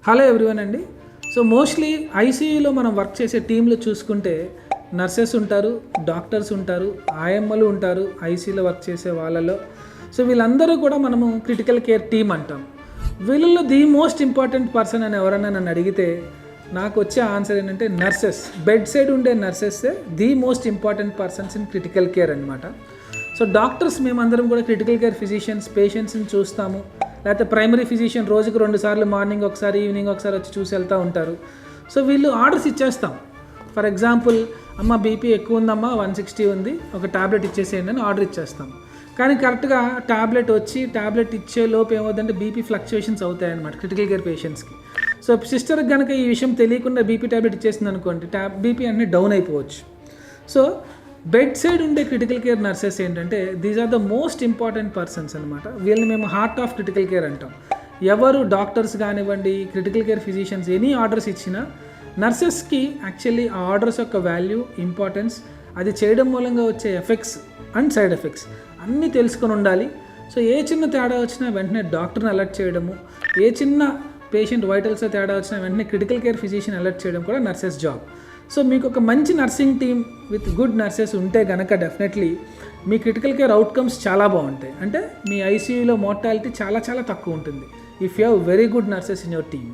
Hello everyone అండి. So mostly ఐసీయూలో మనం వర్క్ చేసే టీంలో చూసుకుంటే నర్సెస్ ఉంటారు, డాక్టర్స్ ఉంటారు, ఆయమ్మలు ఉంటారు ఐసీయూలో వర్క్ చేసే వాళ్ళలో. సో వీళ్ళందరూ కూడా మనము క్రిటికల్ కేర్ టీమ్ అంటాం. వీళ్ళలో ది మోస్ట్ ఇంపార్టెంట్ పర్సన్ అని ఎవరన్నా నన్ను అడిగితే నాకు వచ్చే ఆన్సర్ ఏంటంటే నర్సెస్. బెడ్ సైడ్ ఉండే nurses the most important persons in critical care అనమాట. సో డాక్టర్స్ మేమందరం కూడా క్రిటికల్ కేర్ ఫిజిషియన్స్ పేషెంట్స్ని చూస్తాము, లేకపోతే ప్రైమరీ ఫిజిషియన్ రోజుకు 2 సార్లు మార్నింగ్ ఒకసారి ఈవినింగ్ ఒకసారి వచ్చి చూసి వెళ్తూ ఉంటారు. సో వీళ్ళు ఆర్డర్స్ ఇచ్చేస్తాం. ఫర్ ఎగ్జాంపుల్, అమ్మ బీపీ ఎక్కువ ఉందమ్మా, 160 ఉంది, ఒక ట్యాబ్లెట్ ఇచ్చేసేయండి అని ఆర్డర్ ఇచ్చేస్తాం. కానీ కరెక్ట్గా ట్యాబ్లెట్ ఇచ్చే లోపు ఏమవుతుందంటే బీపీ ఫ్లక్చుయేషన్స్ అవుతాయి అన్నమాట క్రిటికల్ కేర్ పేషెంట్స్కి. సో సిస్టర్కి కనుక ఈ విషయం తెలియకుండా బీపీ ట్యాబ్లెట్ ఇచ్చేసింది అనుకోండి, బీపీ అన్నీ డౌన్ అయిపోవచ్చు. సో బెడ్ సైడ్ ఉండే క్రిటికల్ కేర్ నర్సెస్ ఏంటంటే these are the most important persons అనమాట. వీళ్ళని మేము హార్ట్ ఆఫ్ క్రిటికల్ కేర్ అంటాం. ఎవరు డాక్టర్స్ కానివ్వండి, critical care physicians any orders ఇచ్చినా నర్సెస్కి యాక్చువల్లీ ఆ ఆర్డర్స్ యొక్క వాల్యూ, ఇంపార్టెన్స్, అది చేయడం మూలంగా వచ్చే ఎఫెక్ట్స్ అండ్ సైడ్ ఎఫెక్ట్స్ అన్నీ తెలుసుకొని ఉండాలి. సో ఏ చిన్న తేడా వచ్చినా వెంటనే డాక్టర్ని అలర్ట్ చేయడము, ఏ చిన్న పేషెంట్ వైటల్స్లో తేడా వచ్చినా వెంటనే క్రిటికల్ కేర్ ఫిజిషియన్ అలర్ట్ చేయడం కూడా నర్సెస్ జాబ్. సో మీకు ఒక మంచి nursing team with good nurses ఉంటే కనుక డెఫినెట్లీ మీ క్రిటికల్ కేర్ అవుట్కమ్స్ చాలా బాగుంటాయి. అంటే మీ ఐసీయూలో మోర్టాలిటీ చాలా చాలా తక్కువ ఉంటుంది if you have very good nurses in your team.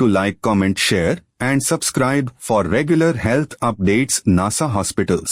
To like, comment, share and subscribe for regular health updates. NASA Hospitals.